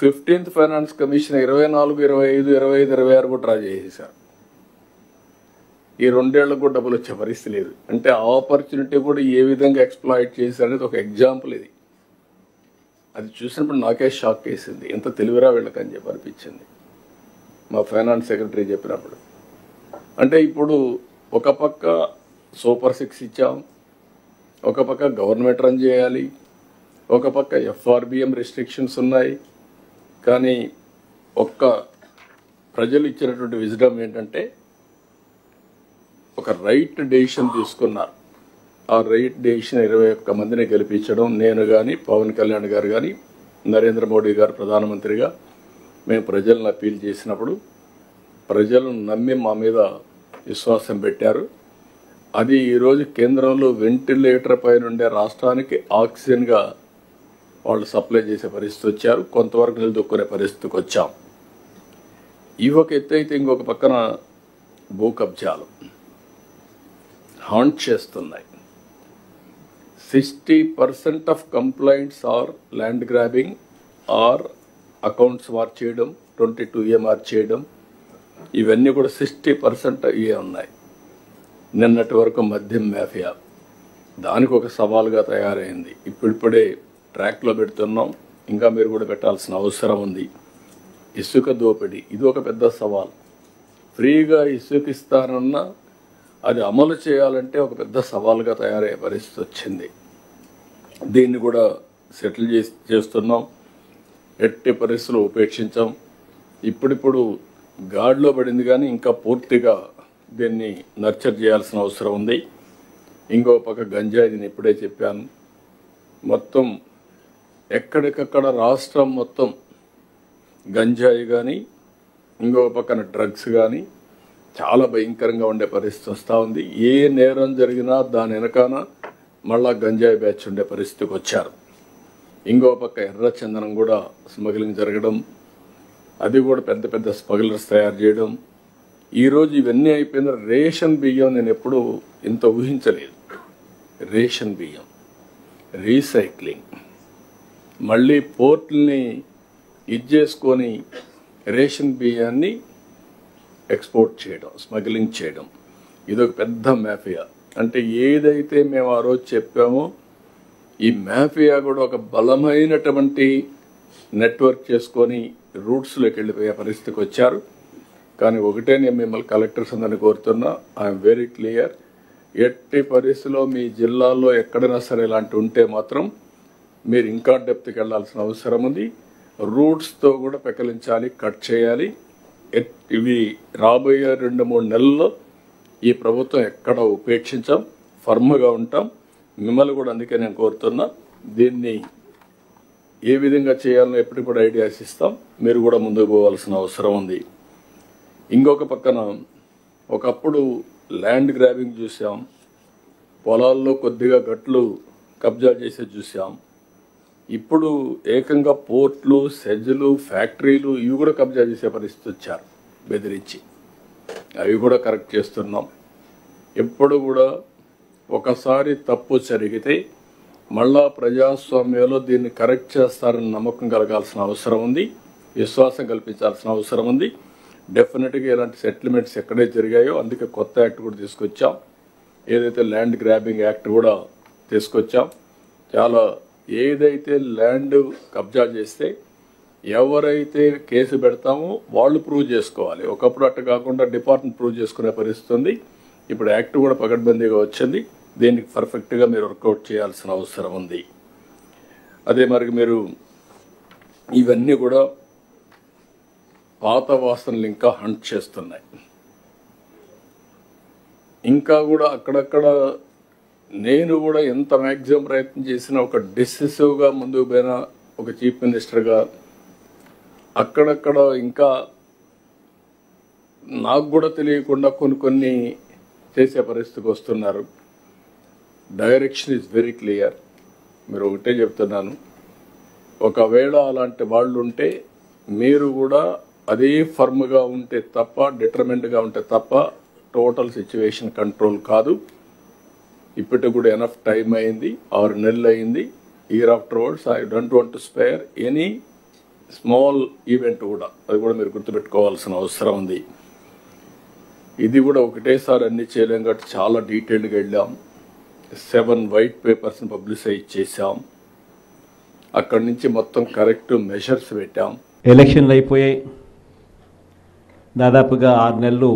15th finance commission 24, 25, 25, 26 కూడా draw చేసేసారు. ఈ 2 ఏళ్లకు కూడా డబ్బులు వచ్చే పరిస్థితి లేదు. అంటే ఆపర్చునిటీ కూడా ఏ విధంగా ఎక్స్ప్లాయిట్ చేశారనేది ఒక ఎగ్జాంపుల్ ఇది. అది చూసినప్పుడు నాకే షాక్ వేసింది, ఎంత తెలివిరా వీళ్ళకని చెప్పి అనిపించింది మా ఫైనాన్స్ సెక్రటరీ చెప్పినప్పుడు. అంటే ఇప్పుడు ఒక పక్క సూపర్ 6 ఇచ్చాం, ఒక పక్క గవర్నమెంట్ రన్ చేయాలి, ఒక పక్క FRBM రిస్ట్రిక్షన్స్ ఉన్నాయి. కానీ ప్రజలు ఇచ్చినటువంటి విజ్డమ్ ఏంటంటే ఒక రైట్ డెసిషన్ తీసుకున్నారు. ఆ రైట్ డెసిషన్ 21 మందిని గెలిపించడం. నేను కానీ, పవన్ కళ్యాణ్ గారు కానీ, నరేంద్ర మోడీ గారు ప్రధానమంత్రిగా మేము ప్రజలను అప్పీల్ చేసినప్పుడు ప్రజలను నమ్మి మా మీద విశ్వాసం పెట్టారు. అది ఈరోజు కేంద్రంలో వెంటిలేటర్ పైన ఉండే రాష్ట్రానికి ఆక్సిజన్గా వాళ్ళు సప్లై చేసే పరిస్థితి వచ్చారు. కొంతవరకు నిలదొక్కునే పరిస్థితికి వచ్చాం. ఇవి ఒక ఎత్తు అయితే, ఇంకొక పక్కన భూ కబ్జాలు హాంట్ చేస్తున్నాయి. 60% of complaints are land grabbing or accounts mark చేయడం, 22A మార్క్ చేయడం, ఇవన్నీ కూడా 60% ఇవే ఉన్నాయి. నిన్నటి వరకు మద్యం మాఫియా దానికి ఒక సవాలుగా తయారైంది. ఇప్పుడిప్పుడే ట్రాక్లో పెడుతున్నాం, ఇంకా మీరు కూడా పెట్టాల్సిన అవసరం ఉంది. ఇసుక దోపిడీ ఇది ఒక పెద్ద సవాల్. ఫ్రీగా ఇసుక ఇస్తానన్నా అది అమలు చేయాలంటే ఒక పెద్ద సవాల్గా తయారయ్యే పరిస్థితి వచ్చింది. దీన్ని కూడా సెటిల్ చేస్తున్నాం. ఎట్టి పరిస్థితులు ఉపేక్షించాం. ఇప్పుడిప్పుడు గాడిలో పడింది, కానీ ఇంకా పూర్తిగా దీన్ని నర్చర్ చేయాల్సిన అవసరం ఉంది. ఇంకో పక్క గంజాయి, నేను ఇప్పుడే చెప్పాను, మొత్తం ఎక్కడికక్కడ రాష్ట్రం మొత్తం గంజాయి కానీ, ఇంకో పక్కన డ్రగ్స్ కానీ చాలా భయంకరంగా ఉండే పరిస్థితి వస్తూ ఉంది. ఏ నేరం జరిగినా దాని వెనకాన మళ్ళా గంజాయి బ్యాచ్ ఉండే పరిస్థితికి వచ్చారు. ఇంకో పక్క ఎర్ర చందనం కూడా స్మగ్లింగ్ జరగడం, అది కూడా పెద్ద పెద్ద స్మగ్లర్స్ తయారు చేయడం. ఈరోజు ఇవన్నీ అయిపోయిన రేషన్ బియ్యం నేను ఎప్పుడూ ఇంత ఊహించలేదు. రేషన్ బియ్యం రీసైక్లింగ్, మళ్ళీ పోర్ట్ని చేసుకొని రేషన్ బియ్యాన్ని ఎక్స్పోర్ట్ చేయడం, స్మగ్లింగ్ చేయడం, ఇదొక పెద్ద మాఫియా. అంటే ఏదైతే మేము ఆ రోజు చెప్పామో ఈ మాఫియా కూడా ఒక బలమైనటువంటి నెట్వర్క్ చేసుకొని రూట్స్లోకి వెళ్ళిపోయే పరిస్థితికి వచ్చారు. కానీ ఒకటే నేను మిమ్మల్ని కలెక్టర్స్ అందరినీ కోరుతున్నా, ఐఎమ్ వెరీ క్లియర్, ఎట్టి పరిస్థితిలో మీ జిల్లాలో ఎక్కడైనా సరే ఇలాంటి ఉంటే మాత్రం మీరు ఇంకా డెప్త్కి వెళ్లాల్సిన అవసరం ఉంది. రూట్స్తో కూడా పెకలించాలి, కట్ చేయాలి. ఇవి రాబోయే 2-3 నెలల్లో ఈ ప్రభుత్వం ఎక్కడ ఉపేక్షించాం, ఫర్మ్గా ఉంటాం. మిమ్మల్ని కూడా అందుకే నేను కోరుతున్నా, దీన్ని ఏ విధంగా చేయాలో ఎప్పటికి కూడా ఐడియాస్ ఇస్తాం. మీరు కూడా ముందుకు పోవాల్సిన అవసరం ఉంది. ఇంకొక పక్కన ఒకప్పుడు ల్యాండ్ గ్రాబింగ్ చూసాం, పొలాల్లో కొద్దిగా గట్లు కబ్జా చేసే చూసాం. ఇప్పుడు ఏకంగా పోర్ట్లు, సెజ్లు, ఫ్యాక్టరీలు ఇవి కూడా కబ్జా చేసే పరిస్థితి వచ్చారు బెదిరించి. అవి కూడా కరెక్ట్ చేస్తున్నాం. ఎప్పుడు కూడా ఒకసారి తప్పు జరిగితే మళ్ళా ప్రజాస్వామ్యంలో దీన్ని కరెక్ట్ చేస్తారని నమ్మకం కలగాల్సిన అవసరం ఉంది, విశ్వాసం కల్పించాల్సిన అవసరం ఉంది. డెఫినెట్గా ఇలాంటి సెటిల్మెంట్స్ ఎక్కడే జరిగాయో అందుకే కొత్త యాక్ట్ కూడా తీసుకొచ్చాం. ఏదైతే ల్యాండ్ గ్రాబింగ్ యాక్ట్ కూడా తీసుకొచ్చాం. చాలా ఏదైతే ల్యాండ్ కబ్జా చేస్తే ఎవరైతే కేసు పెడతామో వాళ్ళు ప్రూవ్ చేసుకోవాలి. ఒకప్పుడు అట్ట కాకుండా డిపార్ట్మెంట్ ప్రూవ్ చేసుకునే పరిస్థితి ఉంది. ఇప్పుడు యాక్ట్ కూడా పకడ్బందీగా వచ్చింది. దీనికి పర్ఫెక్ట్గా మీరు వర్కౌట్ చేయాల్సిన అవసరం ఉంది. అదే మరి మీరు ఇవన్నీ కూడా పాత వాసనలు ఇంకా హంట్ చేస్తున్నాయి. ఇంకా కూడా అక్కడక్కడ నేను కూడా ఎంత మ్యాక్సిమం ప్రయత్నం చేసినా ఒక డిసిసివ్గా ముందుకు పోయిన ఒక చీఫ్ మినిస్టర్గా అక్కడక్కడ ఇంకా నాకు కూడా తెలియకుండా కొన్ని చేసే పరిస్థితికి వస్తున్నారు. Direction is very clear. మీరు ఒకటే చెప్తున్నాను, ఒకవేళ అలాంటి వాళ్ళు ఉంటే మీరు కూడా అదే ఫర్మ్గా ఉంటే తప్ప, డిటర్మెంట్గా ఉంటే తప్ప టోటల్ సిచ్యువేషన్ కంట్రోల్ కాదు. ఇప్పటికి కూడా ఎనఫ్ టైం అయింది, 6 నెలలు అయింది. Year after words I don't want to spare any small event కూడా, అది కూడా మీరు గుర్తుపెట్టుకోవాల్సిన అవసరం ఉంది. ఇది కూడా ఒకటేసారి అన్ని చేయలేం కాబట్టి చాలా డీటెయిల్డ్గా వెళ్ళాం. 7 వైట్ పేపర్స్ని పబ్లిసైజ్ చేశాం. అక్కడి నుంచి మొత్తం కరెక్ట్ మెషర్స్ పెట్టాం. ఎలక్షన్లు అయిపోయాయి, దాదాపుగా 6 నెలలు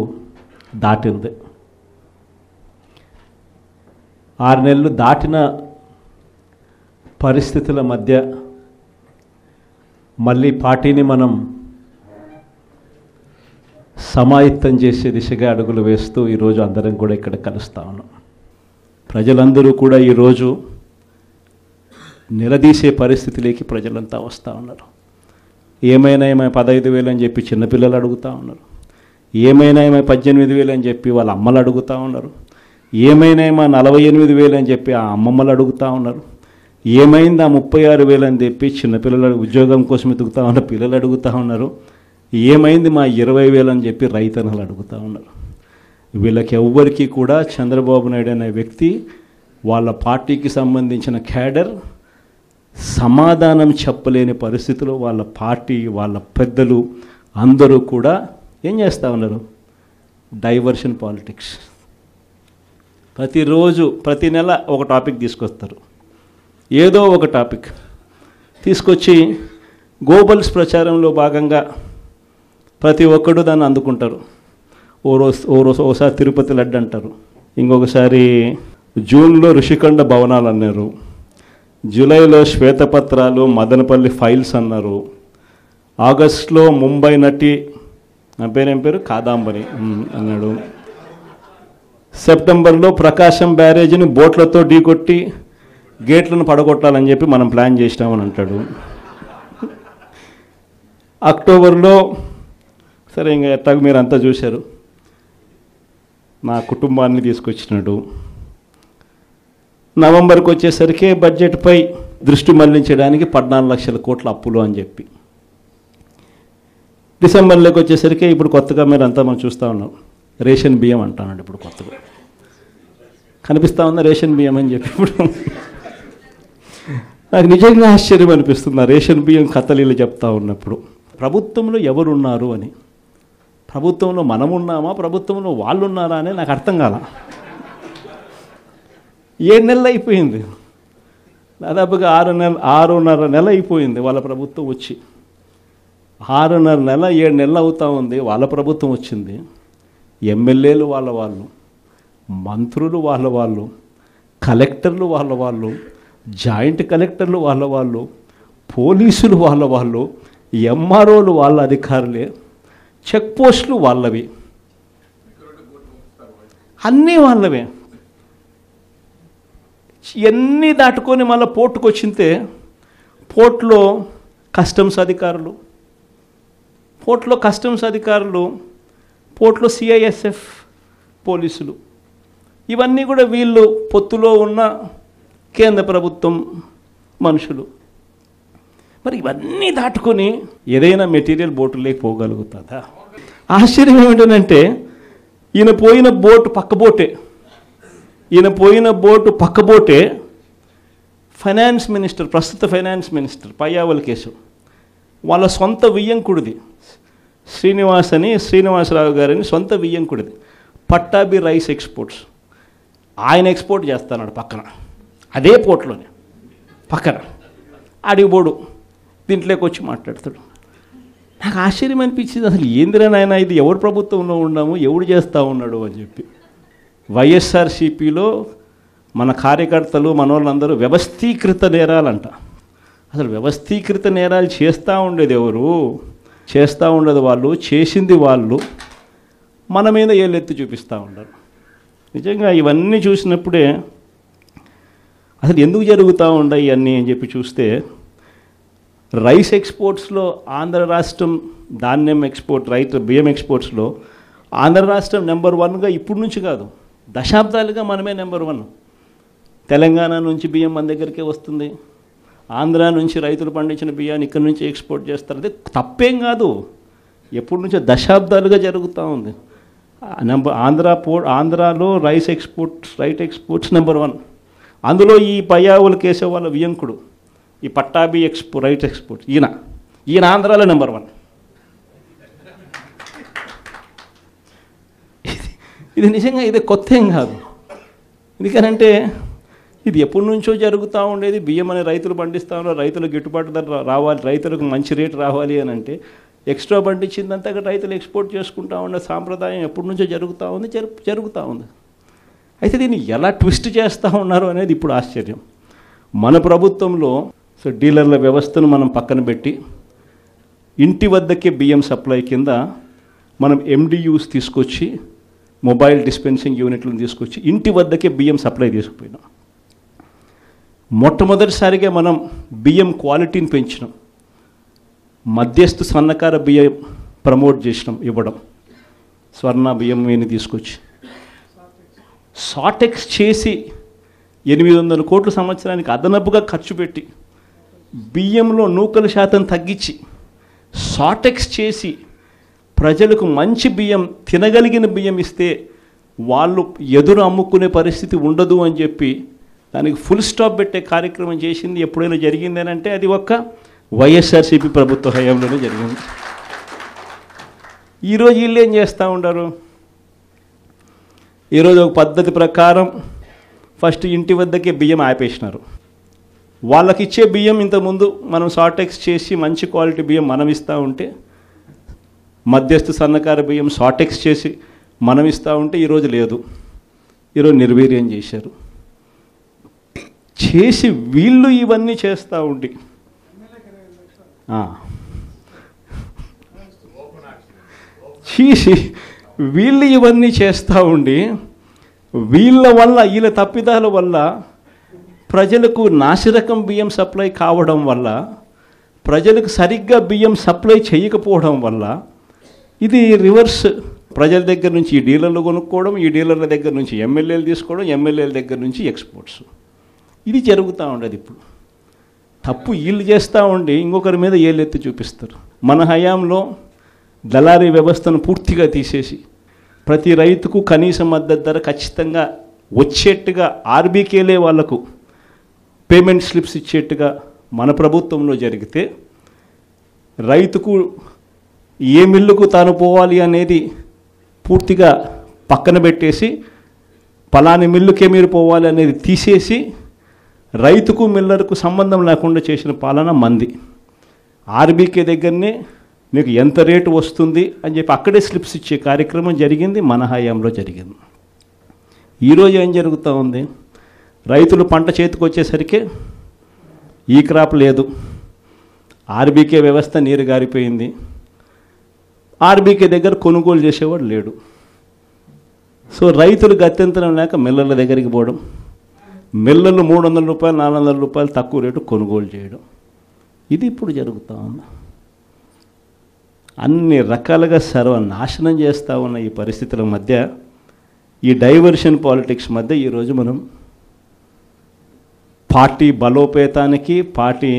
దాటింది. 6 నెలలు దాటిన పరిస్థితుల మధ్య మళ్ళీ పార్టీని మనం సమాయత్తం చేసే దిశగా అడుగులు వేస్తూ ఈరోజు అందరం కూడా ఇక్కడ కలుస్తూ ఉన్నాం. ప్రజలందరూ కూడా ఈరోజు నిలదీసే పరిస్థితిలోకి ప్రజలంతా వస్తూ ఉన్నారు. ఏమైనా 15,000 అని చెప్పి చిన్నపిల్లలు అడుగుతూ ఉన్నారు. ఏమైనా 18,000 అని చెప్పి వాళ్ళ అమ్మలు అడుగుతూ ఉన్నారు. ఏమైనా 48,000 అని చెప్పి ఆ అమ్మమ్మలు అడుగుతూ ఉన్నారు. ఏమైంది 36,000 అని చెప్పి చిన్నపిల్లలు ఉద్యోగం కోసం ఎదుగుతూ ఉన్న పిల్లలు అడుగుతూ ఉన్నారు. ఏమైంది 20,000 అని చెప్పి రైతన్నలు అడుగుతూ ఉన్నారు. వీళ్ళకి ఎవ్వరికీ కూడా చంద్రబాబు నాయుడు అనే వ్యక్తి, వాళ్ళ పార్టీకి సంబంధించిన క్యాడర్ సమాధానం చెప్పలేని పరిస్థితిలో వాళ్ళ పార్టీ, వాళ్ళ పెద్దలు అందరూ కూడా ఏం చేస్తూ ఉన్నారు? Diversion politics. ప్రతిరోజు ప్రతి నెల ఒక టాపిక్ తీసుకొస్తారు. ఏదో ఒక టాపిక్ తీసుకొచ్చి గోబల్స్ ప్రచారంలో భాగంగా ప్రతి ఒక్కడు దాన్ని అందుకుంటారు. ఓసారి తిరుపతి లడ్డు అంటారు, ఇంకొకసారి జూన్లో ఋషికొండ భవనాలు అన్నారు, జూలైలో శ్వేతపత్రాలు మదనపల్లి ఫైల్స్ అన్నారు, ఆగస్టులో ముంబై నటి నా పేరేం పేరు కాదాంబరి అన్నాడు, సెప్టెంబర్లో ప్రకాశం బ్యారేజ్ని బోట్లతో ఢీకొట్టి గేట్లను పడగొట్టాలని చెప్పి మనం ప్లాన్ చేసినామని అంటాడు. అక్టోబర్లో సరే ఇంకా ఎట్టాగ మీరు అంతా చూశారు, నా కుటుంబాన్ని తీసుకొచ్చినాడు. నవంబర్కి వచ్చేసరికి బడ్జెట్పై దృష్టి మళ్లించడానికి 14 లక్షల కోట్ల అప్పులు అని చెప్పి, డిసెంబర్లోకి వచ్చేసరికి ఇప్పుడు కొత్తగా మీరు అంతా మనం చూస్తూ ఉన్నాం, రేషన్ బియ్యం అంటానండి. ఇప్పుడు కొత్తగా కనిపిస్తూ ఉందా రేషన్ బియ్యం అని చెప్పి. ఇప్పుడు నాకు నిజంగా ఆశ్చర్యం అనిపిస్తుంది ఆ రేషన్ బియ్యం కథలీలు చెప్తా ఉన్నప్పుడు. ప్రభుత్వంలో ఎవరున్నారు అని, ప్రభుత్వంలో మనం ఉన్నామా, ప్రభుత్వంలో వాళ్ళు ఉన్నారా అని నాకు అర్థం కాల. 7 నెలలు అయిపోయింది, దాదాపుగా 6.5 నెల అయిపోయింది వాళ్ళ ప్రభుత్వం వచ్చి. 6.5 నెల 7 నెలలు అవుతూ ఉంది వాళ్ళ ప్రభుత్వం వచ్చింది. ఎమ్మెల్యేలు వాళ్ళు, మంత్రులు వాళ్ళు, కలెక్టర్లు వాళ్ళు, జాయింట్ కలెక్టర్లు వాళ్ళు, పోలీసులు వాళ్ళు, ఎంఆర్ఓలు వాళ్ళ అధికారులే, చెక్ పోస్టులు వాళ్ళవి, అన్నీ వాళ్ళవే. ఎన్ని దాటుకొని మళ్ళీ పోర్టుకు వచ్చింతే పోర్టులో కస్టమ్స్ అధికారులు, పోర్టులో సిఐఎస్ఎఫ్ పోలీసులు, ఇవన్నీ కూడా వీళ్ళు పొత్తులో ఉన్న కేంద్ర ప్రభుత్వం మనుషులు. మరి ఇవన్నీ దాటుకొని ఏదైనా మెటీరియల్ బోటులోకి పోగలుగుతుందా? ఆశ్చర్యం ఏమిటంటే ఈయన పోయిన బోటు పక్క బోటే ఫైనాన్స్ మినిస్టర్, ప్రస్తుత ఫైనాన్స్ మినిస్టర్ పయ్యావుల కేసు వాళ్ళ సొంత వియ్యంకుడిది, శ్రీనివాసరావు గారిని సొంత వియ్యంకుడిది, పట్టాభి రైస్ ఎక్స్పోర్ట్స్. ఆయన ఎక్స్పోర్ట్ చేస్తున్నాడు పక్కన, అదే పోర్ట్లోనే పక్కన. అడిగిపోడు దీంట్లోకి వచ్చి మాట్లాడతాడు. నాకు ఆశ్చర్యం అనిపించింది, అసలు ఏందిరా నాయన ఇది, ఎవరు ప్రభుత్వంలో ఉన్నాము, ఎవడు చేస్తూ ఉన్నాడు అని చెప్పి. వైఎస్ఆర్సీపీలో మన కార్యకర్తలు మనోళ్ళందరూ వ్యవస్థీకృత నేరాలంట. అసలు వ్యవస్థీకృత నేరాలు చేస్తూ ఉండేది ఎవరు? చేస్తూ ఉండేది వాళ్ళు, చేసింది వాళ్ళు, మన మీద ఏళ్ళెత్తి చూపిస్తూ ఉండరు. నిజంగా ఇవన్నీ చూసినప్పుడే అసలు ఎందుకు జరుగుతూ ఉన్నాయి ఇవన్నీ అని చెప్పి చూస్తే, రైస్ ఎక్స్పోర్ట్స్లో ఆంధ్ర రాష్ట్రం, ధాన్యం ఎక్స్పోర్ట్, బియ్యం ఎక్స్పోర్ట్స్లో ఆంధ్ర రాష్ట్రం నెంబర్ 1గా ఇప్పుడు నుంచి కాదు, దశాబ్దాలుగా మనమే నెంబర్ 1. తెలంగాణ నుంచి బియ్యం మన దగ్గరికే వస్తుంది, ఆంధ్ర నుంచి రైతులు పండించిన బియ్యాన్ని ఇక్కడ నుంచి ఎక్స్పోర్ట్ చేస్తారు. అదే తప్పేం కాదు, ఎప్పటి నుంచో దశాబ్దాలుగా జరుగుతూ ఉంది. ఆంధ్రాలో రైట్ ఎక్స్పోర్ట్స్ నెంబర్ 1. అందులో ఈ పయ్యావుల కేశవ్ వాళ్ళ వియంకుడు, ఈ పట్టాభి రైట్ ఎక్స్పోర్ట్, ఈయన ఆంధ్రాలో నెంబర్ 1. ఇది నిజంగా ఇది కొత్త ఏం కాదు. ఎందుకనంటే ఇది ఎప్పటి నుంచో జరుగుతూ ఉండేది. బియ్యం అనే రైతులు పండిస్తూ ఉన్నారు, రైతులకు గిట్టుబాటు ధర రావాలి, రైతులకు మంచి రేటు రావాలి అని అంటే ఎక్స్ట్రా పండించిందంతా రైతులు ఎక్స్పోర్ట్ చేసుకుంటూ ఉండే సాంప్రదాయం ఎప్పటి నుంచో జరుగుతూ ఉంది, జరుగుతూ ఉంది. అయితే దీన్ని ఎలా ట్విస్ట్ చేస్తూ ఉన్నారు అనేది ఇప్పుడు ఆశ్చర్యం. మన ప్రభుత్వంలో డీలర్ల వ్యవస్థను మనం పక్కన పెట్టి ఇంటి వద్దకే బియ్యం సప్లై కింద మనం MDUs తీసుకొచ్చి, మొబైల్ డిస్పెన్సింగ్ యూనిట్లను తీసుకొచ్చి ఇంటి వద్దకే బియ్యం సప్లై తీసుకుపోయినాం. మొట్టమొదటిసారిగా మనం బియ్యం క్వాలిటీని పెంచినాం. మధ్యస్థు సన్నకార బియ్యం ప్రమోట్ చేసినాం, ఇవ్వడం. స్వర్ణ బియ్యం అని తీసుకొచ్చి సాటెక్స్ చేసి 800 కోట్ల సంవత్సరానికి అదనపుగా ఖర్చు పెట్టి బియ్యంలో నూకల శాతం తగ్గించి సాటెక్స్ చేసి ప్రజలకు మంచి బియ్యం, తినగలిగిన బియ్యం ఇస్తే వాళ్ళు ఎదురు అమ్ముకునే పరిస్థితి ఉండదు అని చెప్పి దానికి ఫుల్ స్టాప్ పెట్టే కార్యక్రమం చేసింది ఎప్పుడైనా జరిగిందని అంటే అది ఒక్క వైఎస్ఆర్సీపీ ప్రభుత్వ హయాంలోనే జరిగింది. ఈరోజు వీళ్ళు ఏం చేస్తూ ఉంటారు? ఈరోజు ఒక పద్ధతి ప్రకారం ఫస్ట్ ఇంటి వద్దకే బియ్యం ఆపేసినారు. వాళ్ళకి ఇచ్చే బియ్యం ఇంతకుముందు మనం సాటెక్స్ చేసి మంచి క్వాలిటీ బియ్యం మనం ఇస్తూ ఉంటే, మధ్యస్థ సన్నకార బియ్యం సాటెక్స్ చేసి మనం ఇస్తూ ఉంటే ఈరోజు లేదు. ఈరోజు నిర్వీర్యం చేశారు. చేసి వీళ్ళు ఇవన్నీ చేస్తూ ఉండి చేసి వీళ్ళు ఇవన్నీ చేస్తూ ఉండి వీళ్ళ వల్ల, వీళ్ళ తప్పిదాల వల్ల ప్రజలకు నాసిరకం బియ్యం సప్లై కావడం వల్ల, ప్రజలకు సరిగ్గా బియ్యం సప్లై చేయకపోవడం వల్ల ఇది రివర్స్. ప్రజల దగ్గర నుంచి ఈ డీలర్లు కొనుక్కోవడం, ఈ డీలర్ల దగ్గర నుంచి ఎమ్మెల్యేలు తీసుకోవడం, ఎమ్మెల్యేల దగ్గర నుంచి ఎక్స్పోర్ట్స్. ఇది జరుగుతూ ఉండదు. ఇప్పుడు తప్పు వీళ్ళు చేస్తూ ఉండి ఇంకొకరి మీద ఏళ్ళెత్తి చూపిస్తారు. మన హయాంలో దళారీ వ్యవస్థను పూర్తిగా తీసేసి ప్రతి రైతుకు కనీస మద్దతు ధర ఖచ్చితంగా వచ్చేట్టుగా ఆర్బీకేలే వాళ్లకు పేమెంట్ స్లిప్స్ ఇచ్చేట్టుగా మన ప్రభుత్వంలో జరిగితే, రైతుకు ఏ మిల్లుకు తాను పోవాలి అనేది పూర్తిగా పక్కన పెట్టేసి పలాని మిల్లుకే మీరు పోవాలి అనేది తీసేసి రైతుకు మిల్లర్కు సంబంధం లేకుండా చేసిన పాలన మంది. ఆర్బీకే దగ్గరనే మీకు ఎంత రేటు వస్తుంది అని చెప్పి అక్కడే స్లిప్స్ ఇచ్చే కార్యక్రమం జరిగింది, మన హయాంలో జరిగింది. ఈరోజు ఏం జరుగుతూ ఉంది? రైతులు పంట చేతికి వచ్చేసరికి ఈ క్రాప్ లేదు, ఆర్బీకే వ్యవస్థ నీరు గారిపోయింది, ఆర్బీకే దగ్గర కొనుగోలు చేసేవాడు లేడు. సో రైతులు గత్యంతరం లేక మిల్లర్ల దగ్గరికి పోవడం, మిల్లర్లు 300 రూపాయలు 400 రూపాయలు తక్కువ రేటు కొనుగోలు చేయడం, ఇది ఇప్పుడు జరుగుతూ ఉంది. అన్ని రకాలుగా సర్వనాశనం చేస్తూ ఉన్న ఈ పరిస్థితుల మధ్య, ఈ డైవర్షన్ పాలిటిక్స్ మధ్య ఈరోజు మనం పార్టీ బలోపేతానికి, పార్టీ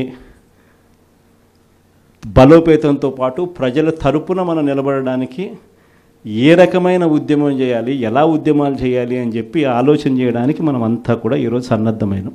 బలోపేతంతో పాటు ప్రజల తరపున మనం నిలబడడానికి ఏ రకమైన ఉద్యమం చేయాలి, ఎలా ఉద్యమాలు చేయాలి అని చెప్పి ఆలోచన చేయడానికి మనం అంతా కూడా ఈరోజు సన్నద్ధమైనాం.